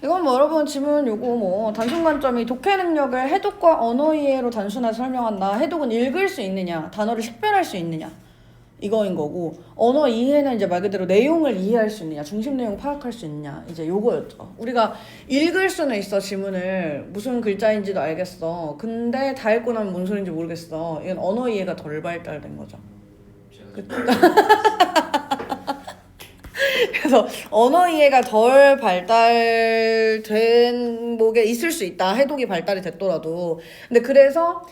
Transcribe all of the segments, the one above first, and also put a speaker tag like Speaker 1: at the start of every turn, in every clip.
Speaker 1: 이건 뭐 여러분 지문 요거 뭐 단순 관점이 독해 능력을 해독과 언어 이해로 단순하게 설명한다. 해독은 읽을 수 있느냐, 단어를 식별할 수 있느냐 이거인 거고, 언어 이해는 이제 말 그대로 내용을 이해할 수 있느냐, 중심 내용 파악할 수 있느냐, 이제 요거였죠. 우리가 읽을 수는 있어, 지문을. 무슨 글자인지도 알겠어. 근데 다 읽고 나면 뭔 소리인지 모르겠어. 이건 언어 이해가 덜 발달된 거죠. 그래서 언어 이해가 덜 발달된 목에 있을 수 있다. 해독이 발달이 됐더라도. 근데 그래서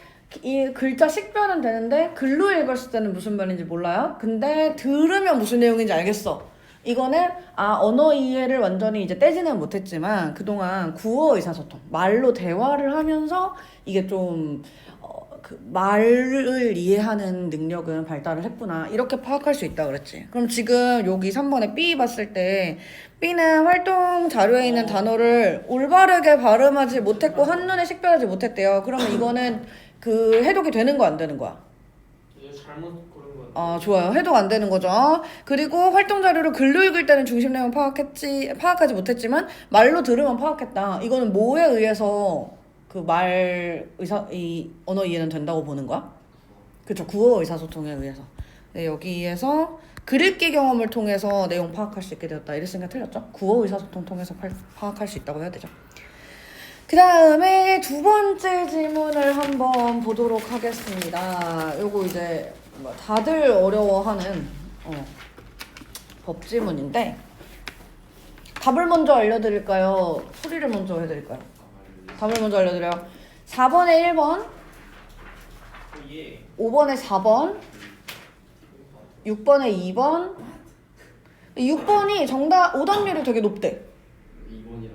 Speaker 1: 이 글자 식별은 되는데 글로 읽었을 때는 무슨 말인지 몰라요. 근데 들으면 무슨 내용인지 알겠어. 이거는 언어 이해를 완전히 이제 떼지는 못했지만 그동안 구어 의사소통, 말로 대화를 하면서 이게 좀 그 말을 이해하는 능력은 발달을 했구나, 이렇게 파악할 수 있다 그랬지. 그럼 지금 여기 3번에 B 봤을 때 B는 활동 자료에 있는 단어를 올바르게 발음하지 못했고 한눈에 식별하지 못했대요. 그러면 이거는 그 해독이 되는 거 안 되는 거야?
Speaker 2: 잘못 고른 거.
Speaker 1: 좋아요. 해독 안 되는 거죠. 그리고 활동 자료를 글로 읽을 때는 중심 내용 파악하지 못했지만 말로 들으면 파악했다. 이거는 뭐에 의해서 그 이 언어 이해는 된다고 보는 거야? 그쵸. 구어 의사소통에 의해서. 네, 여기에서 글읽기 경험을 통해서 내용 파악할 수 있게 되었다. 이랬으니까 틀렸죠? 구어 의사소통 통해서 파악할 수 있다고 해야 되죠. 그 다음에 두 번째 질문을 한번 보도록 하겠습니다. 요거 이제 뭐 다들 어려워하는 법 지문인데, 답을 먼저 알려드릴까요? 풀이를 먼저 해드릴까요? 답을 먼저 알려드려요. 4번에 1번, 5번에 4번, 6번에 2번. 6번이 정답 오답률이 되게 높대.
Speaker 2: 2번이랑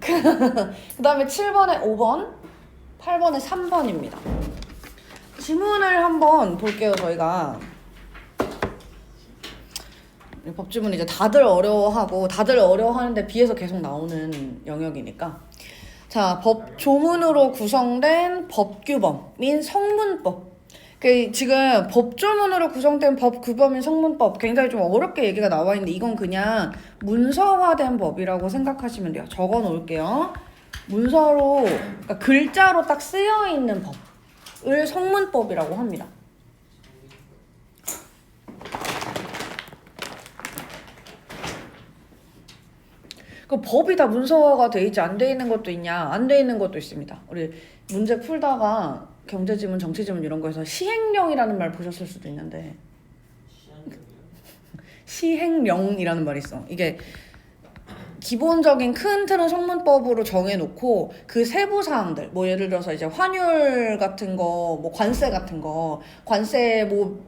Speaker 2: 4번.
Speaker 1: 그 다음에 7번에 5번, 8번에 3번입니다. 지문을 한번 볼게요, 저희가. 법지문 이제 다들 어려워하는데 비해서 계속 나오는 영역이니까. 자, 조문으로 구성된 법규범인 성문법. 지금 법조문으로 구성된 법규범인 성문법, 굉장히 좀 어렵게 얘기가 나와 있는데 이건 그냥 문서화된 법이라고 생각하시면 돼요. 적어 놓을게요. 문서로, 그러니까 글자로 딱 쓰여 있는 법을 성문법이라고 합니다. 그 법이 다 문서화가 돼 있지 안 돼 있는 것도 있냐? 안 돼 있는 것도 있습니다. 우리 문제 풀다가 경제지문, 정치지문 이런 거에서 시행령이라는 말 보셨을 수도 있는데, 시행령이라는 말이 있어. 이게 기본적인 큰 틀은 성문법으로 정해놓고 그 세부 사항들, 뭐 예를 들어서 이제 환율 같은 거, 뭐 관세 같은 거, 관세 뭐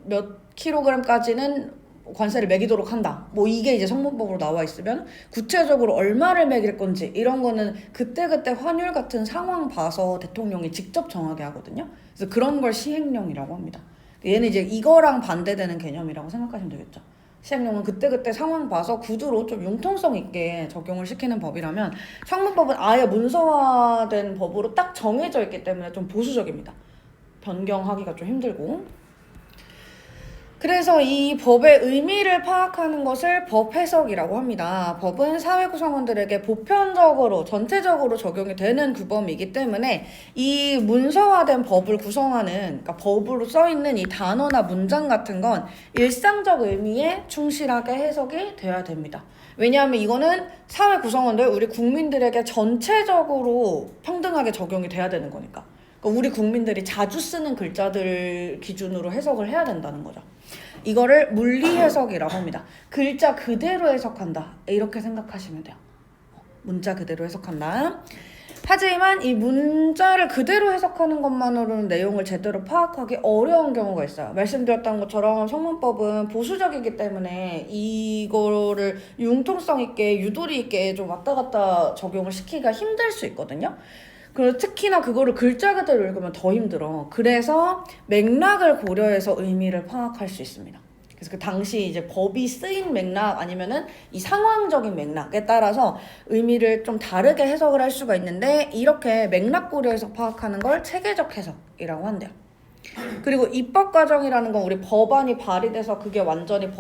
Speaker 1: 몇 킬로그램까지는 관세를 매기도록 한다. 뭐 이게 이제 성문법으로 나와 있으면 구체적으로 얼마를 매길 건지 이런 거는 그때그때 환율 같은 상황 봐서 대통령이 직접 정하게 하거든요. 그래서 그런 걸 시행령이라고 합니다. 얘는 이제 이거랑 반대되는 개념이라고 생각하시면 되겠죠. 시행령은 그때그때 상황 봐서 구두로 좀 융통성 있게 적용을 시키는 법이라면, 성문법은 아예 문서화된 법으로 딱 정해져 있기 때문에 좀 보수적입니다. 변경하기가 좀 힘들고. 그래서 이 법의 의미를 파악하는 것을 법 해석이라고 합니다. 법은 사회 구성원들에게 보편적으로, 전체적으로 적용이 되는 규범이기 때문에 이 문서화된 법을 구성하는, 그러니까 법으로 써있는 이 단어나 문장 같은 건 일상적 의미에 충실하게 해석이 돼야 됩니다. 왜냐하면 이거는 사회 구성원들, 우리 국민들에게 전체적으로 평등하게 적용이 돼야 되는 거니까. 그러니까 우리 국민들이 자주 쓰는 글자들 기준으로 해석을 해야 된다는 거죠. 이거를 물리 해석이라고 합니다. 글자 그대로 해석한다, 이렇게 생각하시면 돼요. 문자 그대로 해석한다. 하지만 이 문자를 그대로 해석하는 것만으로는 내용을 제대로 파악하기 어려운 경우가 있어요. 말씀드렸던 것처럼 성문법은 보수적이기 때문에 이거를 융통성 있게, 유도리 있게 좀 왔다 갔다 적용을 시키기가 힘들 수 있거든요. 그리고 특히나 그거를 글자 그대로 읽으면 더 힘들어. 그래서 맥락을 고려해서 의미를 파악할 수 있습니다. 그래서 그 당시 이제 법이 쓰인 맥락 아니면은 이 상황적인 맥락에 따라서 의미를 좀 다르게 해석을 할 수가 있는데, 이렇게 맥락 고려해서 파악하는 걸 체계적 해석이라고 한대요. 그리고 입법 과정이라는 건 우리 법안이 발의돼서 그게 완전히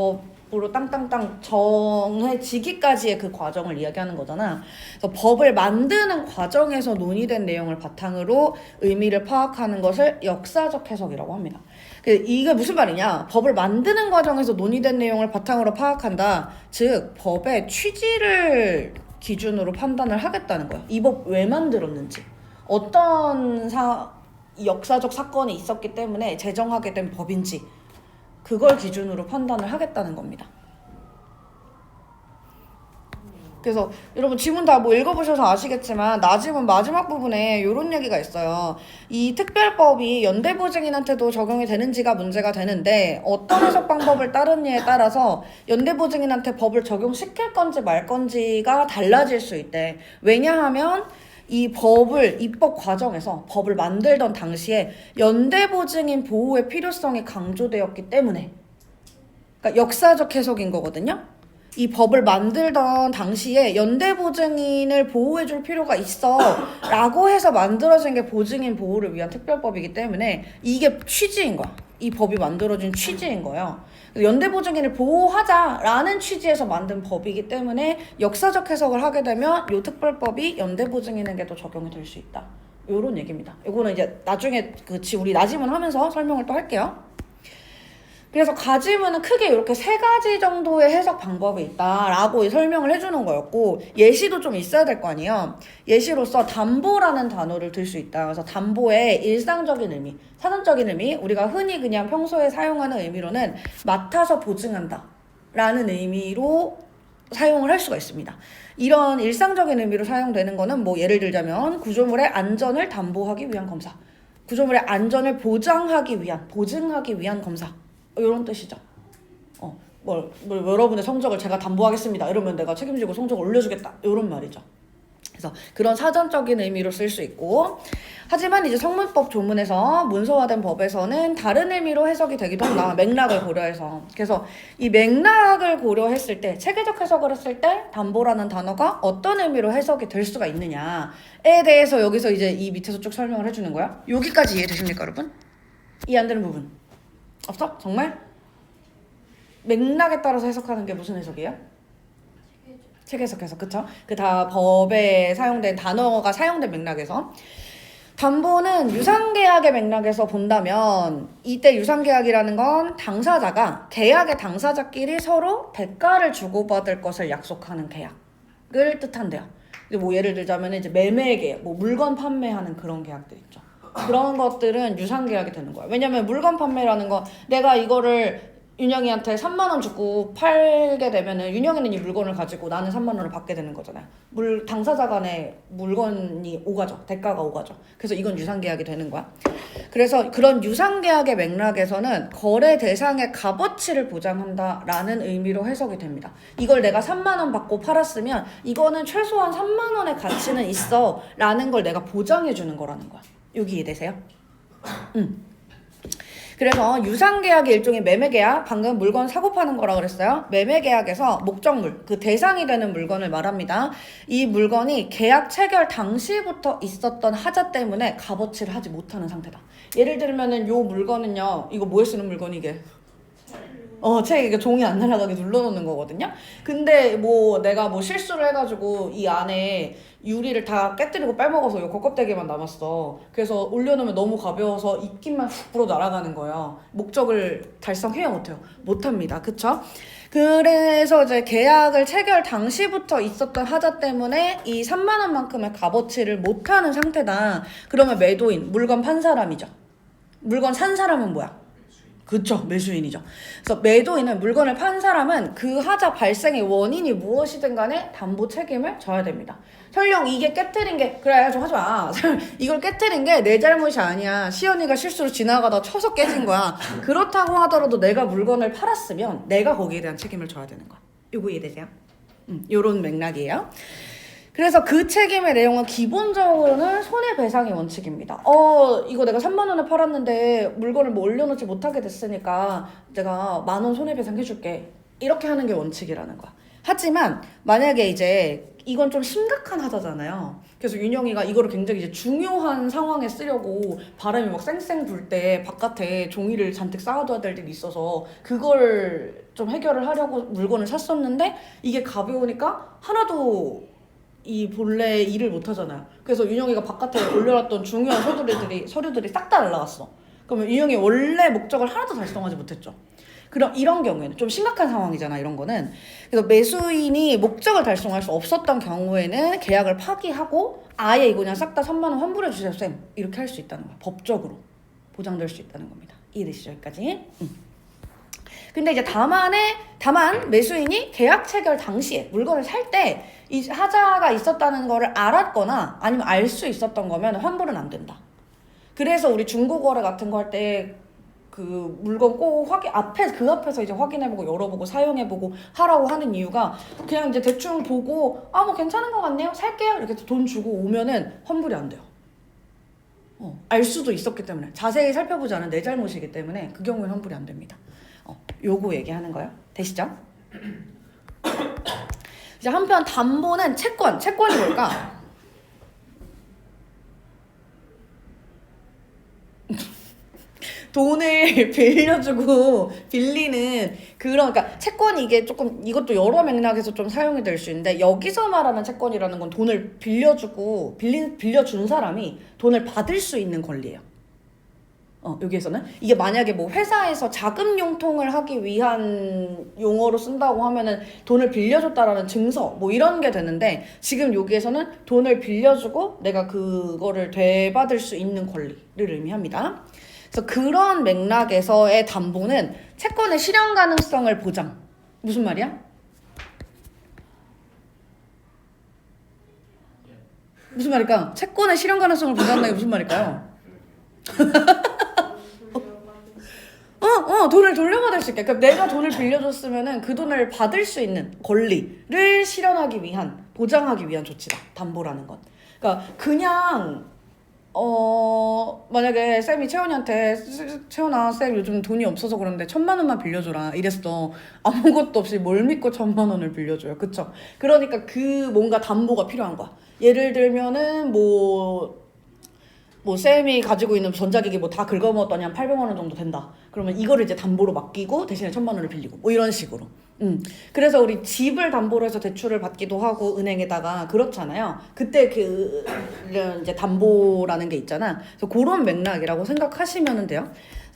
Speaker 1: 으로 땅땅땅 정해지기까지의 그 과정을 이야기하는 거잖아. 그래서 법을 만드는 과정에서 논의된 내용을 바탕으로 의미를 파악하는 것을 역사적 해석이라고 합니다. 이게 무슨 말이냐? 법을 만드는 과정에서 논의된 내용을 바탕으로 파악한다. 즉 법의 취지를 기준으로 판단을 하겠다는 거야. 이 법 왜 만들었는지, 어떤 역사적 사건이 있었기 때문에 제정하게 된 법인지, 그걸 기준으로 판단을 하겠다는 겁니다. 그래서 여러분 지문 다 뭐 읽어보셔서 아시겠지만 나지문 마지막 부분에 이런 얘기가 있어요. 이 특별법이 연대보증인한테도 적용이 되는지가 문제가 되는데 어떤 해석 방법을 따르느냐에 따라서 연대보증인한테 법을 적용시킬 건지 말 건지가 달라질 수 있대. 왜냐하면 이 법을 입법 과정에서 법을 만들던 당시에 연대보증인 보호의 필요성이 강조되었기 때문에, 그러니까 역사적 해석인 거거든요. 이 법을 만들던 당시에 연대보증인을 보호해줄 필요가 있어 라고 해서 만들어진 게 보증인 보호를 위한 특별법이기 때문에 이게 취지인 거야. 이 법이 만들어진 취지인 거예요. 연대보증인을 보호하자라는 취지에서 만든 법이기 때문에 역사적 해석을 하게 되면 이 특별법이 연대보증인에게도 적용이 될 수 있다. 요런 얘기입니다. 이거는 이제 나중에 우리 나지문 하면서 설명을 또 할게요. 그래서 가지문은 크게 이렇게 3가지 정도의 해석 방법이 있다라고 설명을 해주는 거였고, 예시도 좀 있어야 될 거 아니에요. 예시로서 담보라는 단어를 들 수 있다. 그래서 담보의 일상적인 의미, 사전적인 의미, 우리가 흔히 그냥 평소에 사용하는 의미로는 맡아서 보증한다 라는 의미로 사용을 할 수가 있습니다. 이런 일상적인 의미로 사용되는 거는 뭐 예를 들자면 구조물의 안전을 담보하기 위한 검사, 구조물의 안전을 보증하기 위한 검사, 이런 뜻이죠. 여러분의 성적을 제가 담보하겠습니다. 이러면 내가 책임지고 성적을 올려주겠다. 이런 말이죠. 그래서 그런 사전적인 의미로 쓸 수 있고, 하지만 이제 성문법 조문에서 문서화된 법에서는 다른 의미로 해석이 되기도 한다. 맥락을 고려해서. 그래서 이 맥락을 고려했을 때, 체계적 해석을 했을 때 담보라는 단어가 어떤 의미로 해석이 될 수가 있느냐에 대해서 여기서 이제 이 밑에서 쭉 설명을 해주는 거야. 여기까지 이해되십니까, 여러분? 이해 안 되는 부분 없어? 정말? 맥락에 따라서 해석하는 게 무슨 해석이에요? 체계적 해석, 그쵸? 그 다 법에 사용된 단어가 사용된 맥락에서. 담보는 유상계약의 맥락에서 본다면 이때 유상계약이라는 건 당사자가 계약의 당사자끼리 서로 대가를 주고받을 것을 약속하는 계약을 뜻한대요. 뭐 예를 들자면 이제 매매 계약, 뭐 물건 판매하는 그런 계약들 있죠. 그런 것들은 유상계약이 되는 거야. 왜냐면 물건 판매라는 거, 내가 이거를 윤영이한테 3만 원 주고 팔게 되면은 윤영이는 이 물건을 가지고 나는 3만 원을 받게 되는 거잖아요. 당사자 간에 물건이 오가죠. 대가가 오가죠. 그래서 이건 유상계약이 되는 거야. 그래서 그런 유상계약의 맥락에서는 거래 대상의 값어치를 보장한다라는 의미로 해석이 됩니다. 이걸 내가 3만 원 받고 팔았으면 이거는 최소한 3만 원의 가치는 있어 라는 걸 내가 보장해 주는 거라는 거야. 여기 이해되세요? 그래서 유상계약의 일종의 매매계약, 방금 물건 사고 파는 거라 그랬어요. 매매계약에서 목적물, 그 대상이 되는 물건을 말합니다. 이 물건이 계약 체결 당시부터 있었던 하자 때문에 값어치를 하지 못하는 상태다. 예를 들면은 요 물건은요, 이거 뭐에 쓰는 물건이 이게? 책 이게 종이 안 날아가게 눌러놓는 거거든요. 근데 뭐 내가 뭐 실수를 해가지고 이 안에 유리를 다 깨뜨리고 빼먹어서 요 겉껍데기만 남았어. 그래서 올려놓으면 너무 가벼워서 입김만 훅 불어 날아가는 거예요. 목적을 달성해요, 못해요? 못합니다. 그쵸? 그래서 이제 계약을 체결 당시부터 있었던 하자 때문에 이 3만 원만큼의 값어치를 못하는 상태다. 그러면 매도인, 물건 판 사람이죠. 물건 산 사람은 뭐야? 그쵸, 매수인이죠. 그래서 매도인은, 물건을 판 사람은 그 하자 발생의 원인이 무엇이든 간에 담보 책임을 져야 됩니다. 설령 이게 깨트린 게, 그래 좀 하지 마. 이걸 깨트린 게 내 잘못이 아니야. 시연이가 실수로 지나가다 쳐서 깨진 거야. 그렇다고 하더라도 내가 물건을 팔았으면 내가 거기에 대한 책임을 져야 되는 거야. 요거 이해되세요? 요런 맥락이에요. 그래서 그 책임의 내용은 기본적으로는 손해배상의 원칙입니다. 이거 내가 3만 원에 팔았는데 물건을 뭐 올려놓지 못하게 됐으니까 내가 10,000원 손해배상 해줄게. 이렇게 하는 게 원칙이라는 거야. 하지만 만약에 이제 이건 좀 심각한 하자잖아요. 그래서 윤영이가 이거를 굉장히 이제 중요한 상황에 쓰려고 바람이 막 쌩쌩 불 때 바깥에 종이를 잔뜩 쌓아둬야 될 일이 있어서 그걸 좀 해결을 하려고 물건을 샀었는데 이게 가벼우니까 하나도 이 본래 일을 못 하잖아요. 그래서 윤영이가 바깥에 올려놨던 중요한 서류들이 싹 다 날라갔어. 그러면 윤영이 원래 목적을 하나도 달성하지 못했죠. 그럼 이런 경우에는 좀 심각한 상황이잖아, 이런 거는. 그래서 매수인이 목적을 달성할 수 없었던 경우에는 계약을 파기하고 아예 이거 그냥 싹 다 3만 원 환불해 주세요, 쌤. 이렇게 할 수 있다는 거야. 법적으로 보장될 수 있다는 겁니다. 이해되시죠, 여기까지? 근데 이제 다만 매수인이 계약 체결 당시에 물건을 살 때 이 하자가 있었다는 거를 알았거나 아니면 알 수 있었던 거면 환불은 안 된다. 그래서 우리 중고거래 같은 거 할 때 그 물건 꼭 앞에서 이제 확인해보고 열어보고 사용해보고 하라고 하는 이유가 그냥 이제 대충 보고 뭐 괜찮은 거 같네요, 살게요 이렇게 돈 주고 오면은 환불이 안 돼요. 알 수도 있었기 때문에 자세히 살펴보지 않은 내 잘못이기 때문에 그 경우에는 환불이 안 됩니다. 요거 얘기하는 거예요. 되시죠? 이제 한편 담보는 채권이 뭘까? 돈을 빌려주고 빌리는 그러니까 채권이 이게 조금 이것도 여러 맥락에서 좀 사용이 될 수 있는데 여기서 말하는 채권이라는 건 돈을 빌려주고 빌려준 사람이 돈을 받을 수 있는 권리예요. 여기에서는 이게 만약에 뭐 회사에서 자금 융통을 하기 위한 용어로 쓴다고 하면은 돈을 빌려줬다라는 증서 뭐 이런 게 되는데 지금 여기에서는 돈을 빌려주고 내가 그거를 되받을 수 있는 권리를 의미합니다. 그래서 그런 맥락에서의 담보는 채권의 실현 가능성을 보장. 무슨 말이야? 무슨 말일까? 채권의 실현 가능성을 보장한다는 게 무슨 말일까요? 돈을 돌려받을 수 있게. 그러니까 내가 돈을 빌려줬으면은 그 돈을 받을 수 있는 권리를 실현하기 위한, 보장하기 위한 조치다. 담보라는 건. 그러니까 그냥 만약에 쌤이 채원이한테 채원아 쌤 요즘 돈이 없어서 그런데 1,000만 원만 빌려줘라 이랬어. 아무것도 없이 뭘 믿고 1,000만 원을 빌려줘요. 그쵸? 그러니까 그 뭔가 담보가 필요한 거야. 예를 들면은 뭐 쌤이 가지고 있는 전자기기 뭐 다 긁어먹었더니 한 800만 원 정도 된다. 그러면 이거를 이제 담보로 맡기고 대신에 1,000만 원을 빌리고 뭐 이런 식으로. 그래서 우리 집을 담보로 해서 대출을 받기도 하고 은행에다가 그렇잖아요. 그때 그 이제 담보라는 게 있잖아. 그래서 그런 맥락이라고 생각하시면 돼요.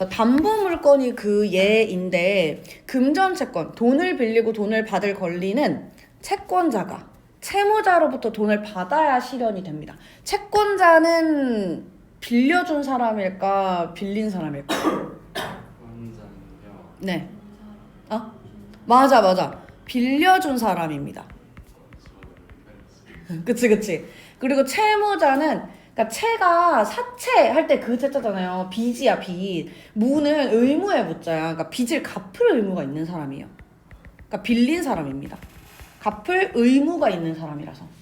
Speaker 1: 담보 물건이 그 예인데 금전채권, 돈을 빌리고 돈을 받을 권리는 채권자가 채무자로부터 돈을 받아야 실현이 됩니다. 채권자는 빌려준 사람일까 빌린 사람일까? 네. 맞아. 빌려준 사람입니다. 그치. 그리고 채무자는 그러니까 채가 사채 할 때 그 채자잖아요. 빚이야, 빚. 무는 의무의 무자야. 그러니까 빚을 갚을 의무가 있는 사람이에요. 그러니까 빌린 사람입니다. 갚을 의무가 있는 사람이라서.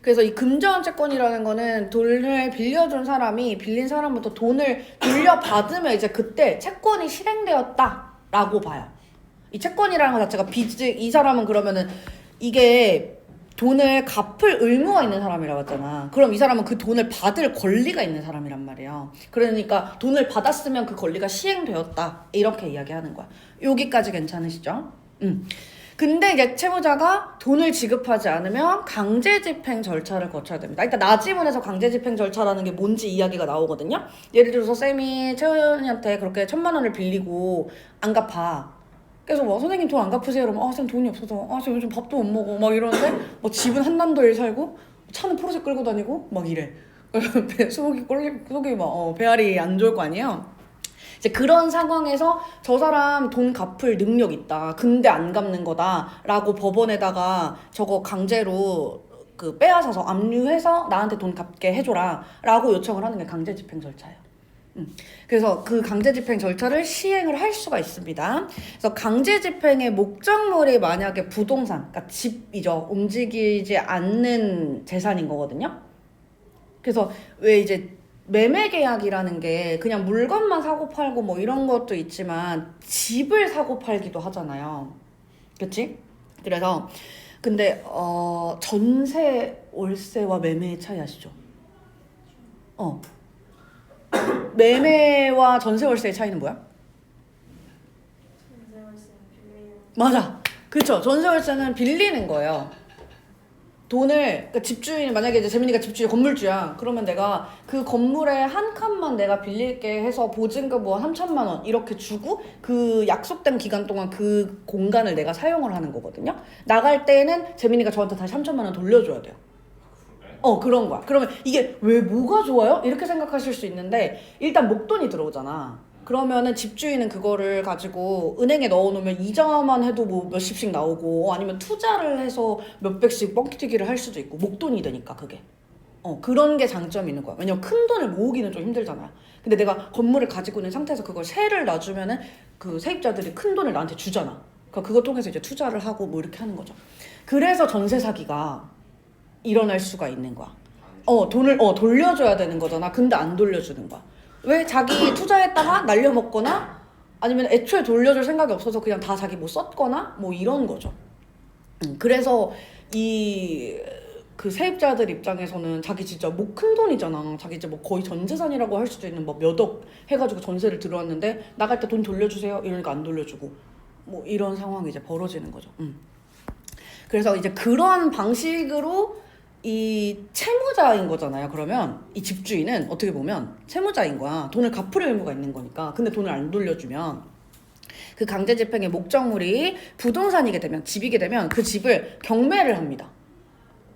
Speaker 1: 그래서 이 금전채권이라는 거는 돈을 빌려준 사람이 빌린 사람부터 돈을 돌려받으면 이제 그때 채권이 실행되었다라고 봐요. 이 채권이라는 것 자체가 이 사람은 그러면은 이게 돈을 갚을 의무가 있는 사람이라고 했잖아. 그럼 이 사람은 그 돈을 받을 권리가 있는 사람이란 말이에요. 그러니까 돈을 받았으면 그 권리가 시행되었다. 이렇게 이야기하는 거야. 여기까지 괜찮으시죠? 근데 이제 채무자가 돈을 지급하지 않으면 강제집행 절차를 거쳐야 됩니다. 일단 나지문에서 강제집행 절차라는 게 뭔지 이야기가 나오거든요. 예를 들어서 쌤이 채원이한테 그렇게 1,000만 원을 빌리고 안 갚아. 그래서 뭐 선생님 돈 안 갚으세요? 그러면 쌤 돈이 없어서 쌤 요즘 밥도 못 먹어 막 이러는데 집은 한남도에 살고 차는 포르쉐 끌고 다니고 막 이래. 속이 막 배알이 안 좋을 거 아니에요. 이제 그런 상황에서 저 사람 돈 갚을 능력 있다. 근데 안 갚는 거다라고 법원에다가 저거 강제로 빼앗아서 압류해서 나한테 돈 갚게 해줘라라고 요청을 하는 게 강제집행 절차예요. 그래서 그 강제집행 절차를 시행을 할 수가 있습니다. 그래서 강제집행의 목적물이 만약에 부동산, 그러니까 집이죠. 움직이지 않는 재산인 거거든요. 그래서 왜 이제 매매 계약이라는 게 그냥 물건만 사고 팔고 뭐 이런 것도 있지만 집을 사고 팔기도 하잖아요. 그치? 그래서 근데 전세, 월세와 매매의 차이 아시죠? 매매와 전세, 월세의 차이는 뭐야? 맞아. 그쵸. 전세, 월세는 빌리는 거예요. 그러니까 집주인이 만약에 이제 재민이가 집주인 건물주야. 그러면 내가 그 건물의 한 칸만 내가 빌릴게 해서 보증금 뭐 3천만 원 이렇게 주고 그 약속된 기간 동안 그 공간을 내가 사용을 하는 거거든요. 나갈 때는 재민이가 저한테 다시 3천만 원 돌려줘야 돼요. 그런 거야. 그러면 이게 왜 뭐가 좋아요? 이렇게 생각하실 수 있는데 일단 목돈이 들어오잖아. 그러면은 집주인은 그거를 가지고 은행에 넣어놓으면 이자만 해도 뭐 몇십씩 나오고 아니면 투자를 해서 몇백씩 뻥튀기를 할 수도 있고 목돈이 되니까 그게. 그런 게 장점이 있는 거야. 왜냐면 큰 돈을 모으기는 좀 힘들잖아요. 근데 내가 건물을 가지고 있는 상태에서 그걸 세를 놔주면은 그 세입자들이 큰 돈을 나한테 주잖아. 그러니까 그거 통해서 이제 투자를 하고 뭐 이렇게 하는 거죠. 그래서 전세 사기가 일어날 수가 있는 거야. 돈을 돌려줘야 되는 거잖아. 근데 안 돌려주는 거야. 왜? 자기 투자했다가 날려먹거나 아니면 애초에 돌려줄 생각이 없어서 그냥 다 자기 뭐 썼거나 뭐 이런 거죠. 그래서 그 세입자들 입장에서는 자기 진짜 뭐 큰 돈이잖아. 자기 이제 뭐 거의 전 재산이라고 할 수도 있는 뭐 몇 억 해가지고 전세를 들어왔는데 나갈 때 돈 돌려주세요 이러니까 안 돌려주고 뭐 이런 상황이 이제 벌어지는 거죠. 그래서 이제 그런 방식으로 이 채무자인 거잖아요. 그러면 이 집주인은 어떻게 보면 채무자인 거야. 돈을 갚을 의무가 있는 거니까. 근데 돈을 안 돌려주면 그 강제집행의 목적물이 부동산이게 되면 집이게 되면 그 집을 경매를 합니다.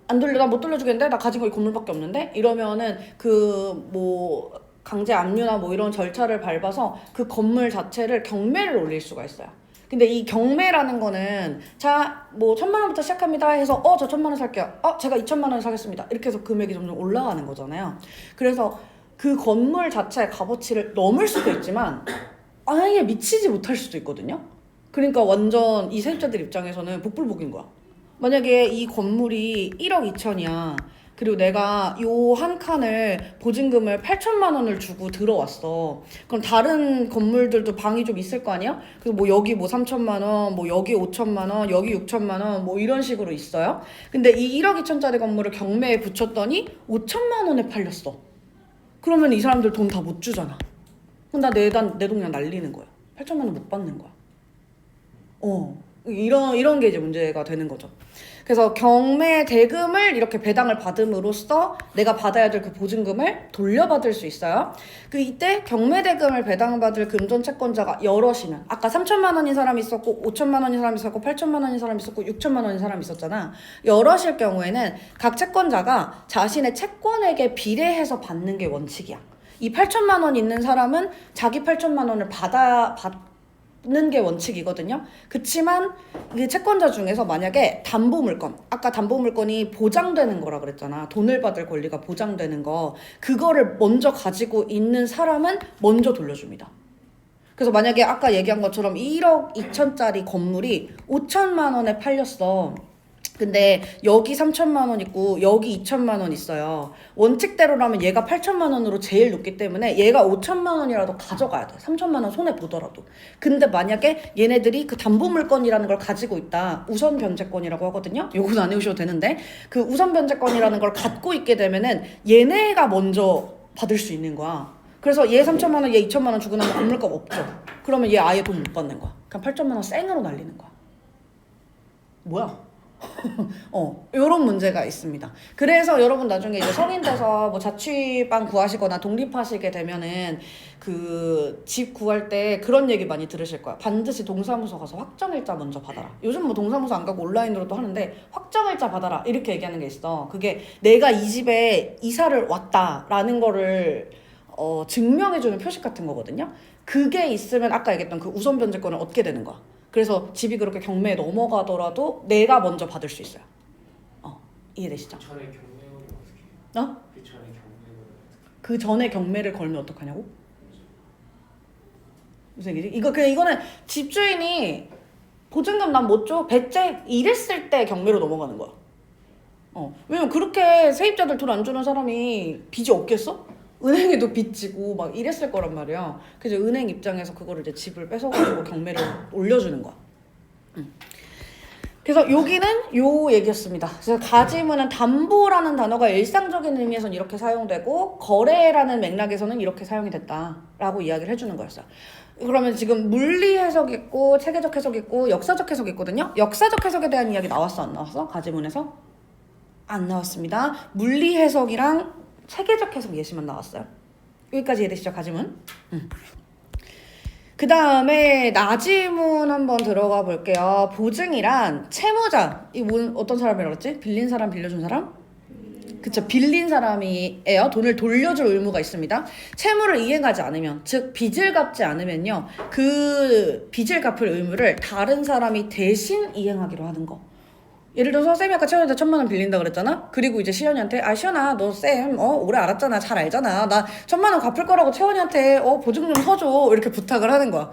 Speaker 1: 나 못 돌려주겠는데 나 가진 거 이 건물밖에 없는데 이러면은 그 뭐 강제 압류나 뭐 이런 절차를 밟아서 그 건물 자체를 경매를 올릴 수가 있어요. 근데 이 경매라는 거는 뭐 1,000만 원부터 시작합니다 해서 저 1,000만 원 살게요. 제가 2,000만 원 사겠습니다. 이렇게 해서 금액이 점점 올라가는 거잖아요. 그래서 그 건물 자체의 값어치를 넘을 수도 있지만 아예 미치지 못할 수도 있거든요. 그러니까 완전 이 세입자들 입장에서는 복불복인 거야. 만약에 이 건물이 1억 2천이야. 그리고 내가 요 한 칸을 보증금을 8천만 원을 주고 들어왔어. 그럼 다른 건물들도 방이 좀 있을 거 아니야? 그리고 뭐 여기 뭐 3천만 원, 뭐 여기 5천만 원, 여기 6천만 원, 뭐 이런 식으로 있어요. 근데 이 1억 2천짜리 건물을 경매에 붙였더니 5천만 원에 팔렸어. 그러면 이 사람들 돈 다 못 주잖아. 그럼 내 돈 그냥 날리는 거야. 8천만 원 못 받는 거야. 이런 게 이제 문제가 되는 거죠. 그래서 경매 대금을 이렇게 배당을 받음으로써 내가 받아야 될 그 보증금을 돌려받을 수 있어요. 이때 경매 대금을 배당받을 금전 채권자가 여럿이면 아까 3천만 원인 사람이 있었고 5천만 원인 사람이 있었고 8천만 원인 사람이 있었고 6천만 원인 사람이 있었잖아. 여럿일 경우에는 게 채권자가 자신의 채권액에 비례해서 받는 게 원칙이야. 이 8천만 원 있는 사람은 자기 8천만 원을 받는 게 원칙이거든요. 그치만 이 채권자 중에서 만약에 담보물건, 아까 담보물건이 보장되는 거라 그랬잖아. 돈을 받을 권리가 보장되는 거. 그거를 먼저 가지고 있는 사람은 먼저 돌려줍니다. 그래서 만약에 아까 얘기한 것처럼 1억 2천짜리 건물이 5천만 원에 팔렸어. 근데 여기 3천만 원 있고 여기 2천만 원 있어요. 원칙대로라면 얘가 8천만 원으로 제일 높기 때문에 얘가 5천만 원이라도 가져가야 돼. 3천만 원 손해 보더라도. 근데 만약에 얘네들이 그 담보물건이라는 걸 가지고 있다. 우선 변제권이라고 하거든요. 요건 안 외우셔도 되는데 그 우선 변제권이라는 걸 갖고 있게 되면은 얘네가 먼저 받을 수 있는 거야. 그래서 얘 3천만 원, 얘 2천만 원 주고 나면 건물값 없죠. 그러면 얘 아예 돈 못 받는 거야. 그냥 8천만 원 생으로 날리는 거야. 뭐야? 요런 문제가 있습니다. 그래서 여러분 나중에 이제 성인 돼서 뭐 자취방 구하시거나 독립하시게 되면은 그 집 구할 때 그런 얘기 많이 들으실 거야. 반드시 동사무소 가서 확정일자 먼저 받아라. 요즘 뭐 동사무소 안 가고 온라인으로도 하는데 확정일자 받아라 이렇게 얘기하는 게 있어. 그게 내가 이 집에 이사를 왔다라는 거를 증명해주는 표식 같은 거거든요. 그게 있으면 아까 얘기했던 그 우선 변제권을 얻게 되는 거야. 그래서 집이 그렇게 경매에 넘어가더라도 내가 먼저 받을 수 있어요. 이해되시죠?
Speaker 2: 그 전에 경매를 어떻게 해요? 그 전에 경매를
Speaker 1: 그 전에 경매를 걸면 어떡하냐고? 무슨 얘기지? 이거는 집주인이 보증금 난 못 줘, 배째 이랬을 때 경매로 넘어가는 거야. 왜냐면 그렇게 세입자들 돈 안 주는 사람이 빚이 없겠어? 은행에도 빚 지고 막 이랬을 거란 말이야. 그래서 은행 입장에서 그거를 이제 집을 뺏어가지고 경매를 올려주는 거야. 그래서 여기는 요 얘기였습니다. 그래서 가지문은 담보라는 단어가 일상적인 의미에서는 이렇게 사용되고 거래라는 맥락에서는 이렇게 사용이 됐다라고 이야기를 해주는 거였어요. 그러면 지금 물리 해석 있고 체계적 해석 있고 역사적 해석 있거든요. 역사적 해석에 대한 이야기 나왔어 안 나왔어? 가지문에서? 안 나왔습니다. 물리 해석이랑 체계적 해석 예시만 나왔어요. 여기까지 이해되시죠? 가지문? 그 다음에 나지문 한번 들어가 볼게요. 보증이란 채무자, 어떤 사람이라고 그랬지? 빌린 사람, 빌려준 사람? 그쵸, 빌린 사람이에요. 돈을 돌려줄 의무가 있습니다. 채무를 이행하지 않으면, 즉 빚을 갚지 않으면요, 그 빚을 갚을 의무를 다른 사람이 대신 이행하기로 하는 거. 예를 들어서 쌤이 아까 채원이한테 1,000만 원 빌린다 그랬잖아? 그리고 이제 시연이한테 시연아 너 쌤 오래 알았잖아, 잘 알잖아, 나 1,000만 원 갚을 거라고 채원이한테 보증 좀 서줘 이렇게 부탁을 하는 거야.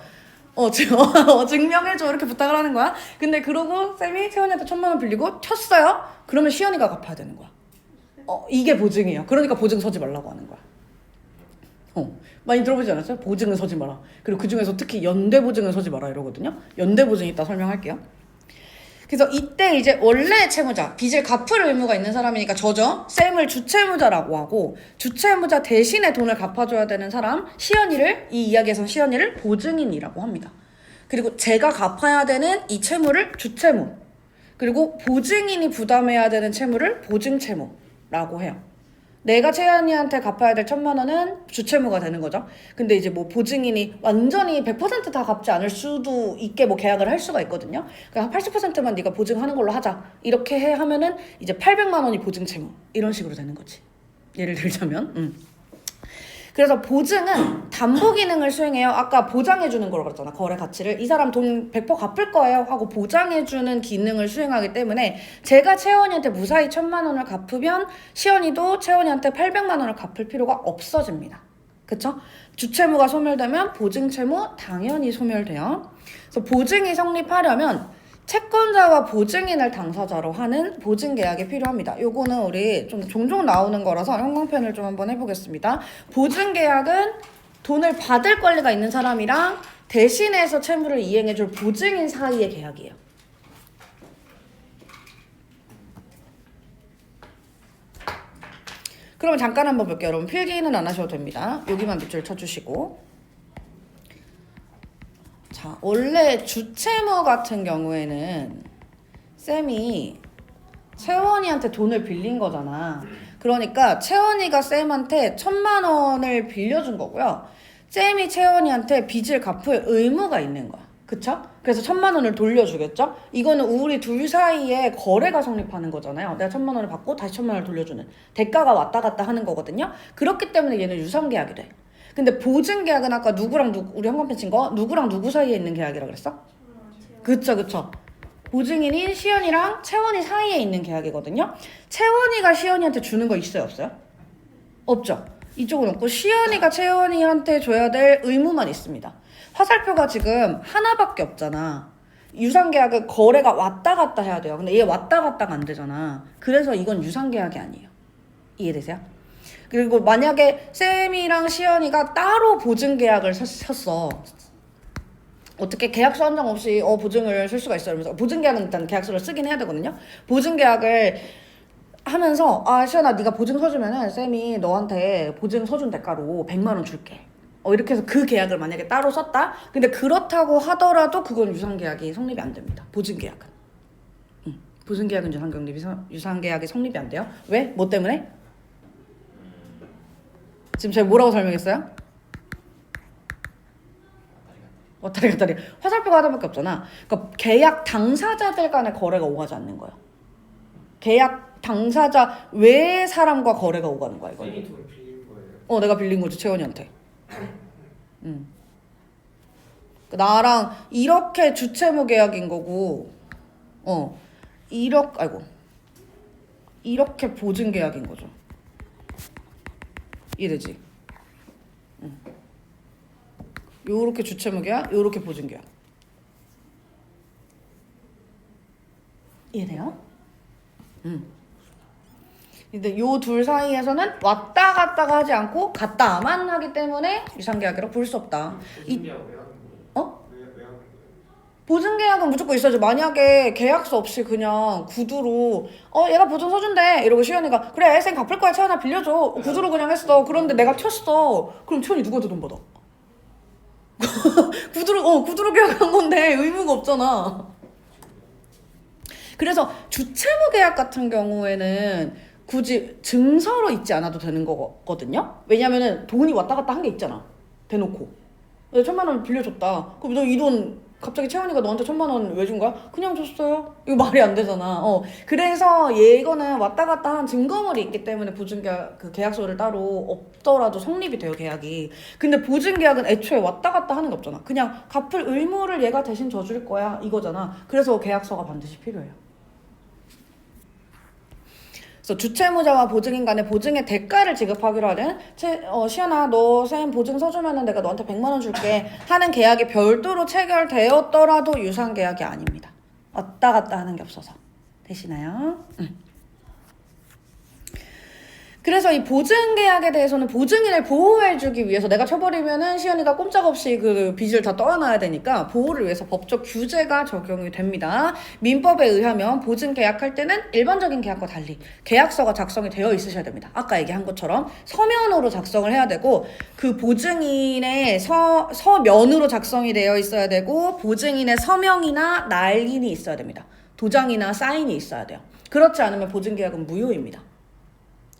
Speaker 1: 증명해줘 이렇게 부탁을 하는 거야. 근데 그러고 쌤이 채원이한테 1,000만 원 빌리고 쳤어요? 그러면 시연이가 갚아야 되는 거야. 이게 보증이에요. 그러니까 보증 서지 말라고 하는 거야. 많이 들어보지 않았어요? 보증은 서지 마라. 그리고 그 중에서 특히 연대 보증은 서지 마라 이러거든요. 연대 보증 이따 설명할게요. 그래서 이때 이제 원래 채무자, 빚을 갚을 의무가 있는 사람이니까 저죠. 쌤을 주채무자라고 하고, 주채무자 대신에 돈을 갚아줘야 되는 사람, 시연이를, 이 이야기에서는 시연이를 보증인이라고 합니다. 그리고 제가 갚아야 되는 이 채무를 주채무, 그리고 보증인이 부담해야 되는 채무를 보증채무라고 해요. 내가 채연이한테 갚아야 될 1,000만 원은 주채무가 되는 거죠. 근데 이제 뭐 보증인이 완전히 100% 다 갚지 않을 수도 있게 뭐 계약을 할 수가 있거든요. 그러니까 80%만 네가 보증하는 걸로 하자. 이렇게 하면은 이제 800만 원이 보증채무. 이런 식으로 되는 거지. 예를 들자면. 그래서 보증은 담보 기능을 수행해요. 아까 보장해주는 거라고 그랬잖아. 거래 가치를. 이 사람 돈 100% 갚을 거예요 하고 보장해주는 기능을 수행하기 때문에 제가 채원이한테 무사히 1,000만 원을 갚으면 시연이도 채원이한테 800만 원을 갚을 필요가 없어집니다. 그쵸? 주채무가 소멸되면 보증채무 당연히 소멸돼요. 그래서 보증이 성립하려면 채권자와 보증인을 당사자로 하는 보증계약이 필요합니다. 요거는 우리 좀 종종 나오는 거라서 형광펜을 좀 한번 해보겠습니다. 보증계약은 돈을 받을 권리가 있는 사람이랑 대신해서 채무를 이행해줄 보증인 사이의 계약이에요. 그러면 잠깐 한번 볼게요. 여러분 필기는 안 하셔도 됩니다. 여기만 밑줄 쳐주시고. 자, 원래 주채무 같은 경우에는 쌤이 채원이한테 돈을 빌린 거잖아. 그러니까 채원이가 쌤한테 1,000만 원을 빌려준 거고요. 쌤이 채원이한테 빚을 갚을 의무가 있는 거야. 그쵸? 그래서 1,000만 원을 돌려주겠죠? 이거는 우리 둘 사이에 거래가 성립하는 거잖아요. 내가 1,000만 원을 받고 다시 1,000만 원을 돌려주는 대가가 왔다 갔다 하는 거거든요. 그렇기 때문에 얘는 유상계약이 돼. 근데 보증계약은 아까 누구랑 누구, 우리 현관펜 친 거 누구랑 누구 사이에 있는 계약이라 그랬어? 그쵸. 보증인이 시연이랑 채원이 사이에 있는 계약이거든요. 채원이가 시연이한테 주는 거 있어요, 없어요? 없죠. 이쪽은 없고 시연이가 채원이한테 줘야 될 의무만 있습니다. 화살표가 지금 하나밖에 없잖아. 유상계약은 거래가 왔다 갔다 해야 돼요. 근데 얘 왔다 갔다가 안 되잖아. 그래서 이건 유상계약이 아니에요. 이해되세요? 그리고 만약에 쌤이랑 시연이가 따로 보증계약을 섰어. 어떻게 계약서 한 장 없이 보증을 쓸 수가 있어요. 이러면서 보증계약은 일단 계약서를 쓰긴 해야 되거든요. 보증계약을 하면서 시연아 네가 보증 서주면은 쌤이 너한테 보증 서준 대가로 100만 원 줄게. 이렇게 해서 그 계약을 만약에 따로 썼다? 근데 그렇다고 하더라도 그건 유상계약이 성립이 안 됩니다. 보증계약은. 보증계약은 유상계약이 성립이 안 돼요. 왜? 뭐 때문에? 지금 제가 뭐라고 설명했어요? 왔다리 갔다리. 화살표가 하나밖에 없잖아. 그러니까 계약 당사자들 간의 거래가 오가지 않는 거예요. 계약 당사자 외의 사람과 거래가 오가는 거야, 이거.
Speaker 2: 쌤이 돈을 빌린 거예요?
Speaker 1: 내가 빌린 거지, 채원이한테. 나랑 이렇게 주채무 계약인 거고, 이렇게 보증 계약인 거죠. 이해되지? 요렇게 주채무계약, 요렇게 보증계약. 이해돼요? 근데 요 둘 사이에서는 왔다 갔다가 하지 않고 갔다만 하기 때문에 유상계약이라고 볼 수 없다.
Speaker 2: 보증계약 왜 하는 거예요?
Speaker 1: 어?
Speaker 2: 왜 하는 거예요?
Speaker 1: 보증계약은 무조건 있어야죠. 만약에 계약서 없이 그냥 구두로 얘가 보증 서준대 이러고 시연이가 그래 쌤 갚을 거야 채원아 빌려줘 구두로 그냥 했어. 그런데 내가 튀었어. 그럼 채원이 누구한테 돈 받아? 구두로 계약한 건데 의무가 없잖아. 그래서 주채무 계약 같은 경우에는 굳이 증서로 있지 않아도 되는 거거든요. 왜냐면은 돈이 왔다 갔다 한 게 있잖아. 대놓고. 1,000만 원 빌려줬다. 그럼 너 이 돈 갑자기 채원이가 너한테 1,000만 원 왜 준 거야? 그냥 줬어요. 이거 말이 안 되잖아. 그래서 이거는 왔다 갔다 한 증거물이 있기 때문에 보증계약 그 계약서를 따로 없더라도 성립이 돼요 계약이. 근데 보증계약은 애초에 왔다 갔다 하는 게 없잖아. 그냥 갚을 의무를 얘가 대신 져줄 거야 이거잖아. 그래서 계약서가 반드시 필요해요. 그래서 주채무자와 보증인 간에 보증의 대가를 지급하기로 하는 시연아 너 쌤 보증 서주면은 내가 너한테 100만 원 줄게 하는 계약이 별도로 체결되었더라도 유상계약이 아닙니다. 왔다 갔다 하는 게 없어서. 되시나요? 그래서 이 보증계약에 대해서는 보증인을 보호해주기 위해서 내가 쳐버리면은 시연이가 꼼짝없이 그 빚을 다 떠안아야 되니까 보호를 위해서 법적 규제가 적용이 됩니다. 민법에 의하면 보증계약할 때는 일반적인 계약과 달리 계약서가 작성이 되어 있으셔야 됩니다. 아까 얘기한 것처럼 서면으로 작성을 해야 되고 그 보증인의 서면으로 작성이 되어 있어야 되고 보증인의 서명이나 날인이 있어야 됩니다. 도장이나 사인이 있어야 돼요. 그렇지 않으면 보증계약은 무효입니다.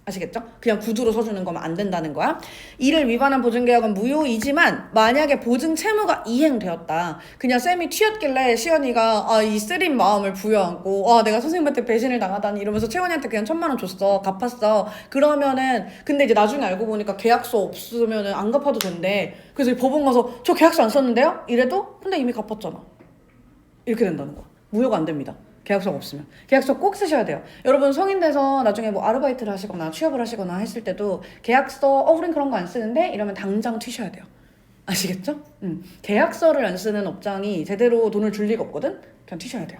Speaker 1: 아시겠죠? 그냥 구두로 서주는 거면 안 된다는 거야. 이를 위반한 보증계약은 무효이지만 만약에 보증 채무가 이행되었다. 그냥 쌤이 튀었길래 시연이가 이 쓰린 마음을 부여안고 내가 선생님한테 배신을 당하다니 이러면서 채원이한테 그냥 1,000만 원 줬어. 갚았어. 그러면은 근데 이제 나중에 알고 보니까 계약서 없으면은 안 갚아도 된대. 그래서 법원 가서 저 계약서 안 썼는데요? 이래도 근데 이미 갚았잖아. 이렇게 된다는 거야. 무효가 안 됩니다. 계약서가 없으면. 계약서 꼭 쓰셔야 돼요. 여러분 성인 돼서 나중에 뭐 아르바이트를 하시거나 취업을 하시거나 했을 때도 계약서 우린 그런 거 안 쓰는데 이러면 당장 튀셔야 돼요. 아시겠죠? 계약서를 안 쓰는 업장이 제대로 돈을 줄 리가 없거든? 그냥 튀셔야 돼요.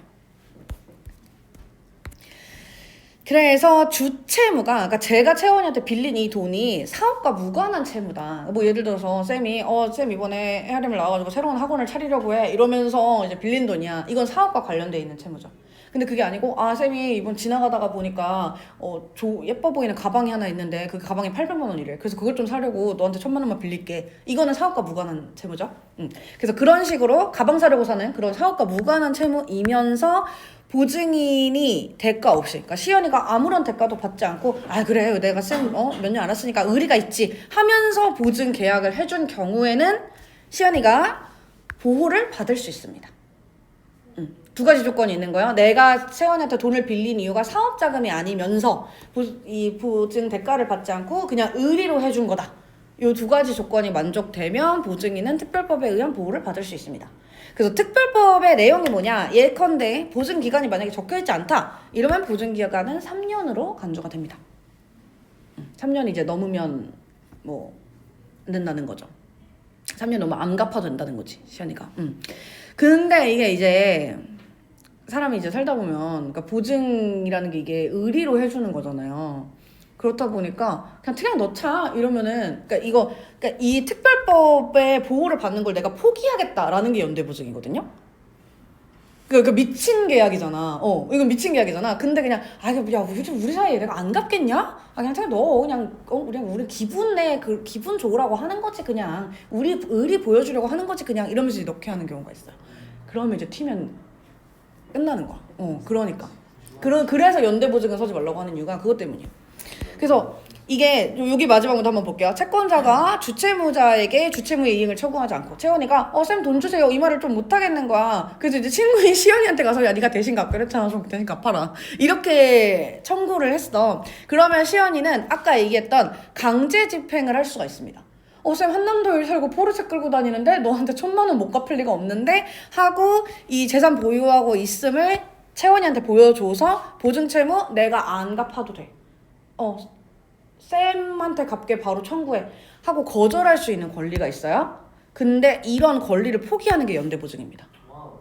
Speaker 1: 그래서 주채무가 그러니까 제가 채원이한테 빌린 이 돈이 사업과 무관한 채무다. 뭐 예를 들어서 쌤이 쌤 이번에 헤아림을 나와가지고 새로운 학원을 차리려고 해 이러면서 이제 빌린 돈이야. 이건 사업과 관련돼 있는 채무죠. 근데 그게 아니고 쌤이 이번 지나가다가 보니까 예뻐 보이는 가방이 하나 있는데 그 가방이 800만 원이래. 그래서 그걸 좀 사려고 너한테 1,000만 원만 빌릴게. 이거는 사업과 무관한 채무죠. 그래서 그런 식으로 가방 사려고 사는 그런 사업과 무관한 채무이면서 보증인이 대가 없이 그러니까 시연이가 아무런 대가도 받지 않고 그래 내가 몇 년 알았으니까 의리가 있지 하면서 보증 계약을 해준 경우에는 시연이가 보호를 받을 수 있습니다. 두 가지 조건이 있는 거예요. 내가 채원이한테 돈을 빌린 이유가 사업 자금이 아니면서 이 보증 대가를 받지 않고 그냥 의리로 해준 거다. 이 두 가지 조건이 만족되면 보증인은 특별법에 의한 보호를 받을 수 있습니다. 그래서 특별법의 내용이 뭐냐? 예컨대 보증기간이 만약에 적혀있지 않다. 이러면 보증기간은 3년으로 간주가 됩니다. 3년 이제 넘으면 안 된다는 거죠. 3년 넘으면 안 갚아도 된다는 거지 시연이가. 근데 이게 이제 사람이 이제 살다 보면 그러니까 보증이라는 게 이게 의리로 해주는 거잖아요. 그렇다 보니까 그냥 넣자 이러면은 그러니까 이 특별법의 보호를 받는 걸 내가 포기하겠다라는 게 연대보증이거든요. 그러니까 미친 계약이잖아. 이건 미친 계약이잖아. 근데 그냥 야 우리 사이에 내가 안 갚겠냐? 그냥 넣어. 그냥 우리 기분 좋으라고 하는 거지 그냥. 우리 의리 보여주려고 하는 거지 그냥 이러면서 이제 넣게 하는 경우가 있어요. 그러면 이제 튀면 끝나는 거야. 그러니까. 그래서 연대보증을 서지 말라고 하는 이유가 그것 때문이에요. 그래서 이게 여기 마지막으로 한번 볼게요. 채권자가 주채무자에게 주채무의 이행을 청구하지 않고 채원이가 쌤 돈 주세요 이 말을 좀 못하겠는 거야. 그래서 이제 친구인 시연이한테 가서 야 네가 대신 갚기로 했잖아 좀 대신 갚아라 이렇게 청구를 했어. 그러면 시연이는 아까 얘기했던 강제 집행을 할 수가 있습니다. 쌤 한남도에 살고 포르쉐 끌고 다니는데 너한테 1,000만 원 못 갚을 리가 없는데 하고 이 재산 보유하고 있음을 채원이한테 보여줘서 보증채무 내가 안 갚아도 돼. 쌤한테 갚게 바로 청구해 하고 거절할 수 있는 권리가 있어요. 근데 이런 권리를 포기하는 게 연대보증입니다.
Speaker 2: 와우.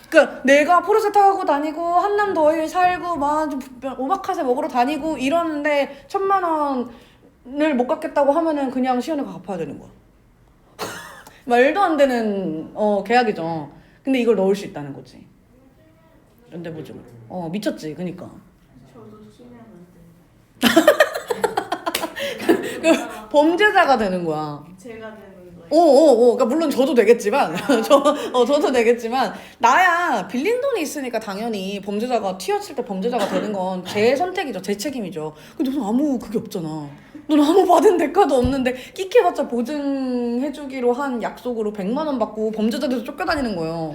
Speaker 1: 그러니까 내가 포르쉐 타고 다니고 한남더위에 살고 막 좀 오마카세 먹으러 다니고 이러는데 1,000만 원을 못 갚겠다고 하면은 그냥 시연회가 갚아야 되는 거야. 말도 안 되는 계약이죠. 근데 이걸 넣을 수 있다는 거지. 연대보증을. 미쳤지. 그니까.
Speaker 3: 저도 키면 안 돼.
Speaker 1: 범죄자가 되는 거야.
Speaker 3: 제가 되는 거예요.
Speaker 1: 그러니까 물론 저도 되겠지만, 저도 되겠지만, 나야 빌린 돈이 있으니까 당연히 범죄자가 튀었을 때 범죄자가 되는 건 제 선택이죠, 제 책임이죠. 근데 너는 아무 그게 없잖아. 넌 아무 받은 대가도 없는데 끽해봤자 보증해주기로 한 약속으로 100만 원 받고 범죄자 돼서 쫓겨다니는 거예요.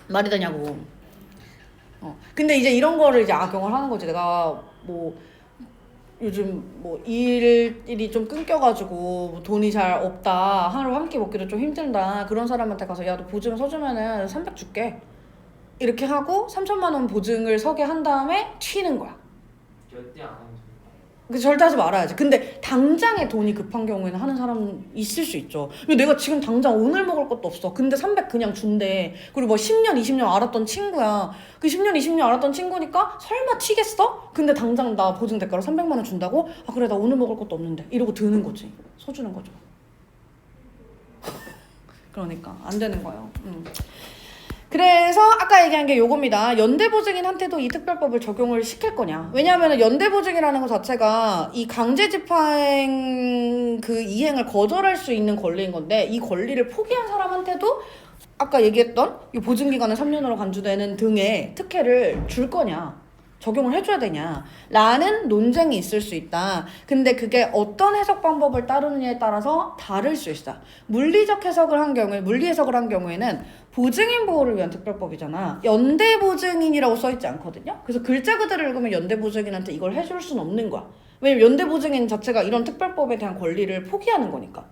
Speaker 1: 말이 되냐고. 근데 이제 이런 거를 이제 악용을 하는 거지. 내가 뭐 요즘 뭐 일이 좀 끊겨가지고 뭐 돈이 잘 없다, 하루 한 끼 먹기도 좀 힘들다, 그런 사람한테 가서 야 너 보증 서주면은 300 줄게 이렇게 하고 3,000만 원 보증을 서게 한 다음에 튀는 거야.
Speaker 2: 연대 안 하면 돼요.
Speaker 1: 그래서 절대 하지 말아야지. 근데 당장에 돈이 급한 경우에는 하는 사람 있을 수 있죠. 근데 내가 지금 당장 오늘 먹을 것도 없어. 근데 300 그냥 준대. 그리고 뭐 10년, 20년 알았던 친구야. 그 10년, 20년 알았던 친구니까 설마 튀겠어? 근데 당장 나 보증 대가로 300만 원 준다고? 아 그래 나 오늘 먹을 것도 없는데. 이러고 드는 거지. 서주는 거죠. 그러니까 안 되는 거예요. 그래서 아까 얘기한 게 요겁니다. 연대보증인한테도 이 특별법을 적용을 시킬 거냐. 왜냐하면 연대보증이라는 것 자체가 이 강제집행 그 이행을 거절할 수 있는 권리인 건데, 이 권리를 포기한 사람한테도 아까 얘기했던 이 보증기간을 3년으로 간주되는 등의 특혜를 줄 거냐, 적용을 해줘야 되냐 라는 논쟁이 있을 수 있다. 근데 그게 어떤 해석 방법을 따르느냐에 따라서 다를 수 있어. 물리적 해석을 한 경우에, 물리 해석을 한 경우에는 보증인 보호를 위한 특별법이잖아. 연대보증인이라고 써있지 않거든요. 그래서 글자 그대로 읽으면 연대보증인한테 이걸 해줄 수는 없는 거야. 왜냐면 연대보증인 자체가 이런 특별법에 대한 권리를 포기하는 거니까.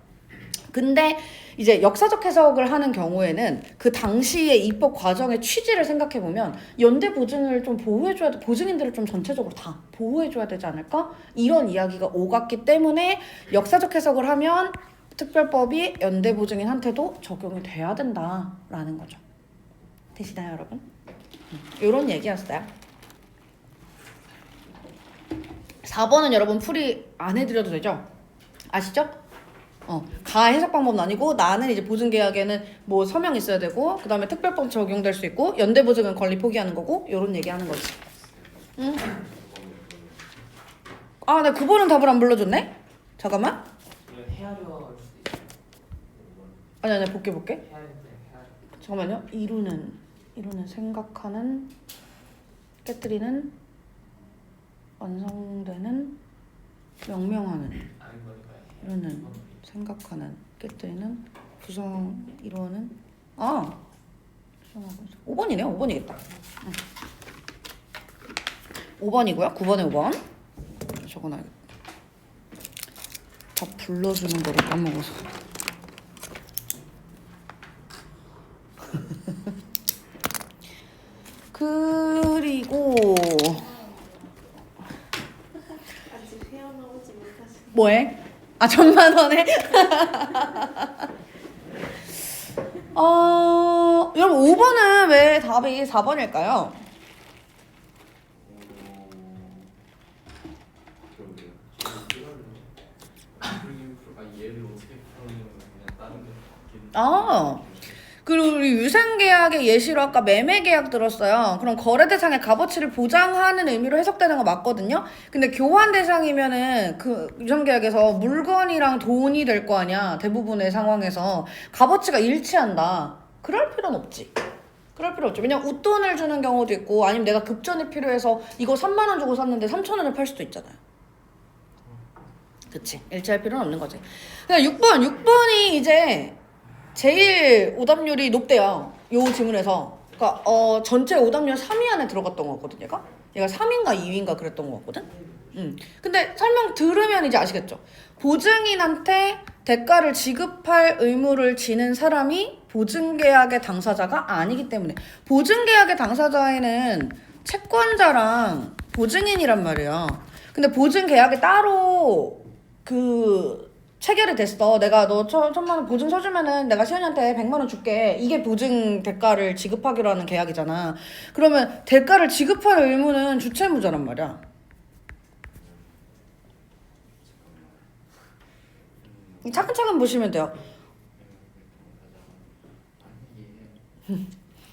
Speaker 1: 근데 이제 역사적 해석을 하는 경우에는 그 당시의 입법 과정의 취지를 생각해보면 연대 보증을 좀 보호해줘야 돼, 보증인들을 좀 전체적으로 다 보호해줘야 되지 않을까? 이런 이야기가 오갔기 때문에 역사적 해석을 하면 특별법이 연대 보증인한테도 적용이 돼야 된다라는 거죠. 되시나요, 여러분? 이런 얘기였어요. 4번은 여러분 풀이 안 해드려도 되죠? 아시죠? 가 해석 방법은 아니고, 나는 이제 보증계약에는 뭐 서명 있어야 되고, 그 다음에 특별법 적용될 수 있고, 연대보증은 권리 포기하는 거고, 요런 얘기하는 거지. 응? 아, 나 9번은 답을 안 불러줬네? 잠깐만.
Speaker 2: 그냥 헤아려 할 수도 있어요.
Speaker 1: 아니, 볼게.
Speaker 2: 헤아릴 때 헤아려.
Speaker 1: 잠깐만요. 이루는 생각하는, 깨뜨리는, 완성되는, 명명하는.
Speaker 2: 아닌 거니까요.
Speaker 1: 이루는, 생각하는, 깨뜨리는, 구성, 이루어는. 5번이네요. 5번이겠다. 5번이고요. 9번에 5번. 적어놔야겠다. 다 불러주는 거를 까먹어서. 그리고
Speaker 3: 아직 헤어나오지 못하신.
Speaker 1: 뭐해? 1,000만 원에? 여러분 5번은 왜 답이 4번일까요?
Speaker 2: 얘를 어떻게 풀어내는 그냥 다른 데
Speaker 1: 그리고 우리 유상계약의 예시로 아까 매매계약 들었어요. 그럼 거래대상의 값어치를 보장하는 의미로 해석되는 거 맞거든요. 근데 교환대상이면은 그 유상계약에서 물건이랑 돈이 될 거 아니야. 대부분의 상황에서 값어치가 일치한다. 그럴 필요는 없지. 그럴 필요 없죠. 왜냐면 웃돈을 주는 경우도 있고, 아니면 내가 급전이 필요해서 이거 3만 원 주고 샀는데 3,000원에 팔 수도 있잖아요. 그치. 일치할 필요는 없는 거지. 그냥 6번이 이제 제일 오답률이 높대요. 요 지문에서. 그러니까 전체 오답률 3위 안에 들어갔던 거 같거든, 얘가 3위인가 2위인가 그랬던 거 같거든. 근데 설명 들으면 이제 아시겠죠? 보증인한테 대가를 지급할 의무를 지는 사람이 보증계약의 당사자가 아니기 때문에, 보증계약의 당사자에는 채권자랑 보증인이란 말이야. 근데 보증계약에 따로 그 체결이 됐어. 내가 너 1,000만 원 보증 서주면은 내가 시연이한테 100만 원 줄게. 이게 보증 대가를 지급하기로 하는 계약이잖아. 그러면 대가를 지급할 의무는 주채무자란 말이야. 차근차근 보시면 돼요.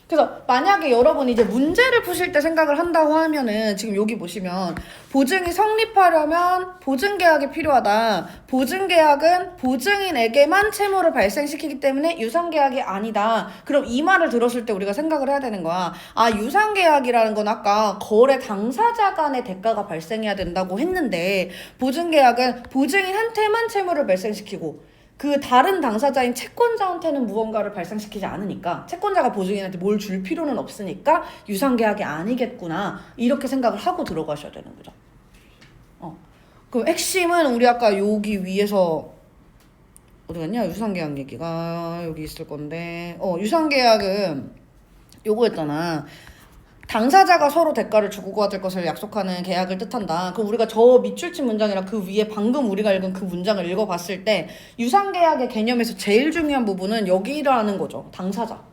Speaker 1: 그래서 만약에 여러분이 이제 문제를 푸실 때 생각을 한다고 하면은 지금 여기 보시면 보증이 성립하려면 보증계약이 필요하다. 보증계약은 보증인에게만 채무를 발생시키기 때문에 유상계약이 아니다. 그럼 이 말을 들었을 때 우리가 생각을 해야 되는 거야. 아, 유상계약이라는 건 아까 거래 당사자 간의 대가가 발생해야 된다고 했는데 보증계약은 보증인한테만 채무를 발생시키고 그 다른 당사자인 채권자한테는 무언가를 발생시키지 않으니까 채권자가 보증인한테 뭘 줄 필요는 없으니까 유상계약이 아니겠구나 이렇게 생각을 하고 들어가셔야 되는 거죠. 그럼 핵심은 우리 아까 여기 위에서 어디 갔냐? 유상계약 얘기가 여기 있을 건데 유상계약은 요거였잖아. 당사자가 서로 대가를 주고받을 것을 약속하는 계약을 뜻한다. 그럼 우리가 저 밑줄친 문장이랑 그 위에 방금 우리가 읽은 그 문장을 읽어봤을 때 유상계약의 개념에서 제일 중요한 부분은 여기라는 거죠. 당사자.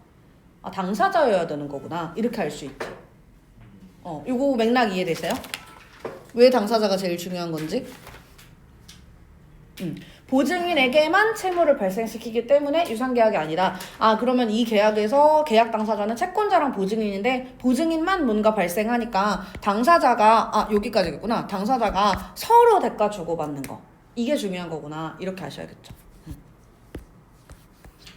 Speaker 1: 아, 당사자여야 되는 거구나. 이렇게 알 수 있지. 요거 맥락 이해되세요? 왜 당사자가 제일 중요한 건지? 보증인에게만 채무를 발생시키기 때문에 유상계약이 아니다. 아, 그러면 이 계약에서 계약 당사자는 채권자랑 보증인인데 보증인만 뭔가 발생하니까 당사자가 여기까지겠구나. 당사자가 서로 대가 주고받는 거. 이게 중요한 거구나. 이렇게 아셔야겠죠.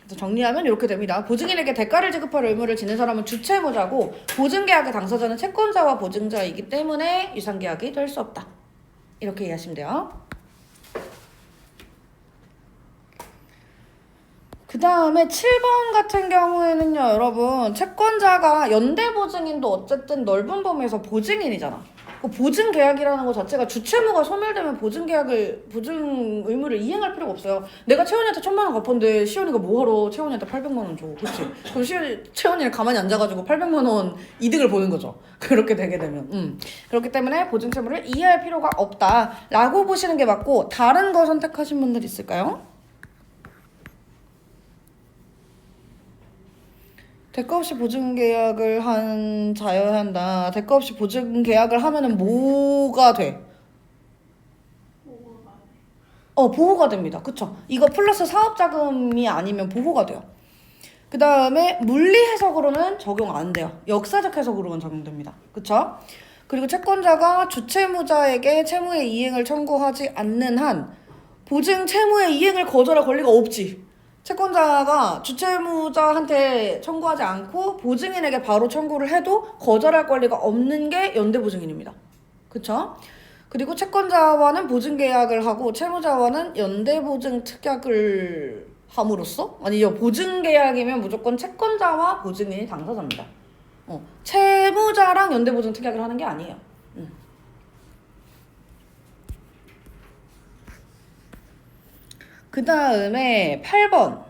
Speaker 1: 그래서 정리하면 이렇게 됩니다. 보증인에게 대가를 지급할 의무를 지는 사람은 주채무자고 보증계약의 당사자는 채권자와 보증자이기 때문에 유상계약이 될 수 없다. 이렇게 이해하시면 돼요. 그 다음에 7번 같은 경우에는요, 여러분, 채권자가 연대보증인도 어쨌든 넓은 범위에서 보증인이잖아. 그 보증계약이라는 것 자체가 주채무가 소멸되면 보증 의무를 이행할 필요가 없어요. 내가 채원이한테 1,000만 원 갚았는데 시원이가 뭐하러 채원이한테 800만 원 줘. 그치? 그럼 채원이는 가만히 앉아가지고 800만 원 이득을 보는 거죠. 그렇게 되게 되면. 그렇기 때문에 보증채무를 이해할 필요가 없다라고 보시는 게 맞고, 다른 거 선택하신 분들 있을까요? 대가 없이 보증계약을 한 자여야 한다. 대가 없이 보증계약을 하면은 뭐가 돼?
Speaker 3: 보호가
Speaker 1: 보호가 됩니다. 그쵸? 이거 플러스 사업자금이 아니면 보호가 돼요. 그 다음에 물리 해석으로는 적용 안 돼요. 역사적 해석으로만 적용됩니다. 그쵸? 그리고 채권자가 주채무자에게 채무의 이행을 청구하지 않는 한 보증 채무의 이행을 거절할 권리가 없지. 채권자가 주채무자한테 청구하지 않고 보증인에게 바로 청구를 해도 거절할 권리가 없는 게 연대보증인입니다. 그쵸? 그리고 채권자와는 보증계약을 하고 채무자와는 연대보증 특약을 함으로써 아니요, 보증계약이면 무조건 채권자와 보증인이 당사자입니다. 채무자랑 연대보증 특약을 하는 게 아니에요. 그 다음에 8번.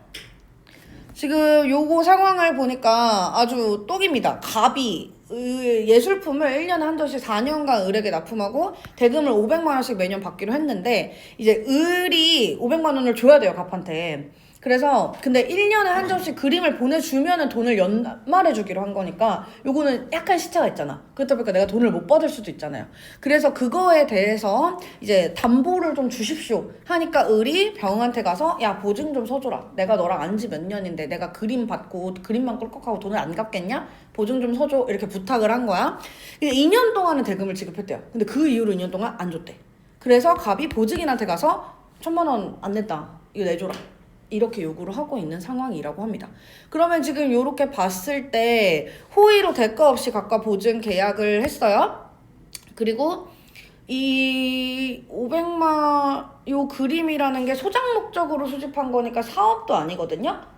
Speaker 1: 지금 요거 상황을 보니까 아주 똑입니다. 갑이 예술품을 1년에 한 점씩 4년간 을에게 납품하고 대금을 500만 원씩 매년 받기로 했는데 이제 을이 500만 원을 줘야 돼요, 갑한테. 그래서 근데 1년에 한 점씩 그림을 보내주면은 돈을 연말에 주기로 한 거니까 요거는 약간 시차가 있잖아. 그렇다 보니까 내가 돈을 못 받을 수도 있잖아요. 그래서 그거에 대해서 이제 담보를 좀 주십시오 하니까 을이 병한테 가서 야, 보증 좀 서줘라. 내가 너랑 안 지 몇 년인데 내가 그림 받고 그림만 꿀꺽하고 돈을 안 갚겠냐? 보증 좀 서줘. 이렇게 부탁을 한 거야. 2년 동안은 대금을 지급했대요. 근데 그 이후로 2년 동안 안 줬대. 그래서 갑이 보증인한테 가서 1,000만 원 안 냈다. 이거 내줘라. 이렇게 요구를 하고 있는 상황이라고 합니다. 그러면 지금 이렇게 봤을 때 호의로 대가 없이 각각 보증 계약을 했어요. 그리고 이 500만 요 그림이라는 게 소장 목적으로 수집한 거니까 사업도 아니거든요.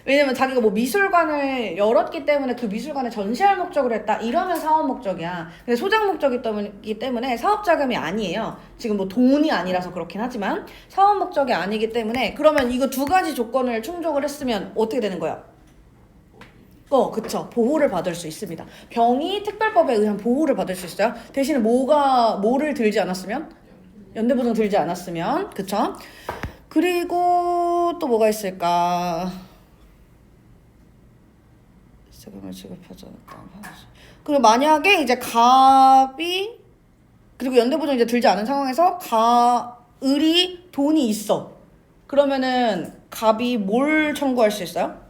Speaker 1: 왜냐면 자기가 뭐 미술관을 열었기 때문에 그 미술관에 전시할 목적으로 했다 이러면 사업 목적이야. 근데 소장 목적이기 때문에 사업 자금이 아니에요. 지금 뭐 돈이 아니라서 그렇긴 하지만 사업 목적이 아니기 때문에 그러면 이거 두 가지 조건을 충족을 했으면 어떻게 되는 거야? 그쵸. 보호를 받을 수 있습니다. 병이 특별법에 의한 보호를 받을 수 있어요. 대신에 뭐를 들지 않았으면? 연대보증 들지 않았으면. 그쵸? 그리고 또 뭐가 있을까? 세금을 지급하지 않았다. 그리고 만약에 이제 갑이 그리고 연대보증 이제 들지 않은 상황에서 을이 돈이 있어. 그러면은 갑이 뭘 청구할 수 있어요?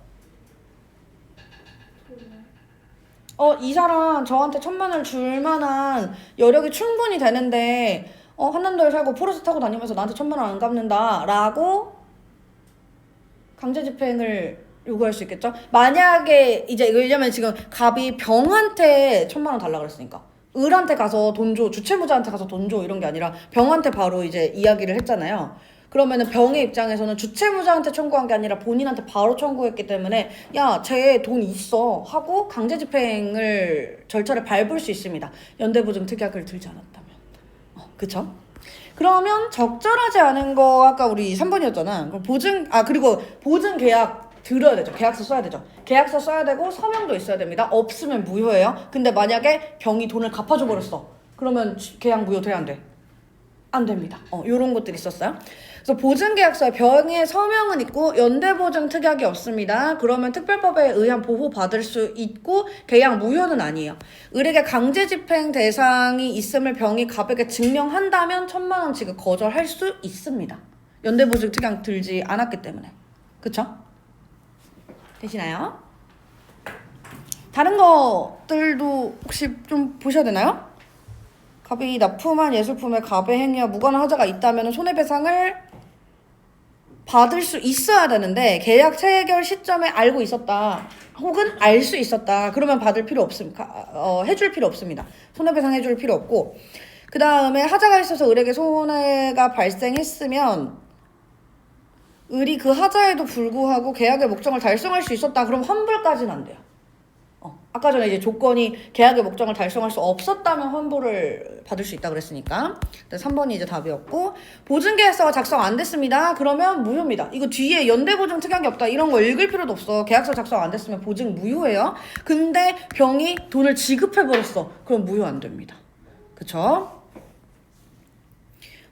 Speaker 1: 이 사람 저한테 1,000,000원을 줄 만한 여력이 충분히 되는데 한남도에 살고 포르쉐 타고 다니면서 나한테 1,000,000원 안 갚는다 라고 강제집행을 요구할 수 있겠죠? 만약에 이제 왜냐면 지금 갑이 병한테 1,000,000원 달라 그랬으니까 을한테 가서 돈 줘, 주채무자한테 가서 돈 줘 이런 게 아니라 병한테 바로 이제 이야기를 했잖아요. 그러면은 병의 입장에서는 주채무자한테 청구한 게 아니라 본인한테 바로 청구했기 때문에 야, 쟤 돈 있어 하고 강제집행을 절차를 밟을 수 있습니다. 연대보증 특약을 들지 않았다면. 그쵸? 그러면 적절하지 않은 거 아까 우리 3번이었잖아. 그리고 보증 계약 들어야 되죠. 계약서 써야 되죠. 계약서 써야 되고 서명도 있어야 됩니다. 없으면 무효예요. 근데 만약에 병이 돈을 갚아줘 버렸어. 그러면 계약 무효 돼, 안 돼? 안 됩니다. 요런 것들이 있었어요. 그래서 보증계약서에 병의 서명은 있고 연대보증 특약이 없습니다. 그러면 특별법에 의한 보호받을 수 있고 계약 무효는 아니에요. 을에게 강제집행 대상이 있음을 병이 갑에게 증명한다면 1,000,000원 지급 거절할 수 있습니다. 연대보증 특약 들지 않았기 때문에. 그쵸? 되시나요? 다른 것들도 혹시 좀 보셔야 되나요? 갑이 납품한 예술품에 갑의 행위와 무관한 하자가 있다면 손해배상을 받을 수 있어야 되는데 계약 체결 시점에 알고 있었다 혹은 알 수 있었다 그러면 받을 필요 없습니다. 해줄 필요 없습니다. 손해배상 해줄 필요 없고 그 다음에 하자가 있어서 을에게 손해가 발생했으면 을이 그 하자에도 불구하고 계약의 목적을 달성할 수 있었다 그럼 환불까지는 안 돼요. 아까 전에 이제 조건이 계약의 목적을 달성할 수 없었다면 환불을 받을 수 있다 그랬으니까 3번이 이제 답이었고 보증계약서가 작성 안 됐습니다. 그러면 무효입니다. 이거 뒤에 연대보증 특약이 없다 이런 거 읽을 필요도 없어. 계약서 작성 안 됐으면 보증 무효예요. 근데 병이 돈을 지급해버렸어. 그럼 무효 안 됩니다. 그쵸?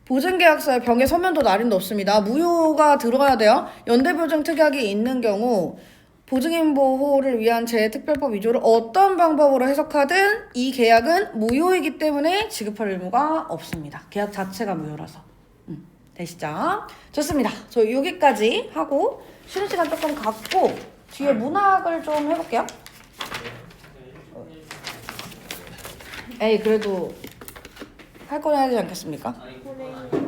Speaker 1: 보증계약서에 병의 서면도 날인도 없습니다. 무효가 들어가야 돼요. 연대보증 특약이 있는 경우 보증인 보호를 위한 재특별법 위조를 어떤 방법으로 해석하든 이 계약은 무효이기 때문에 지급할 의무가 없습니다. 계약 자체가 무효라서. 되시죠? 좋습니다. 저 여기까지 하고 쉬는 시간 조금 갖고 뒤에 문학을 좀 해볼게요. 에이 그래도 할 건 해야 되지 않겠습니까?
Speaker 3: 선생님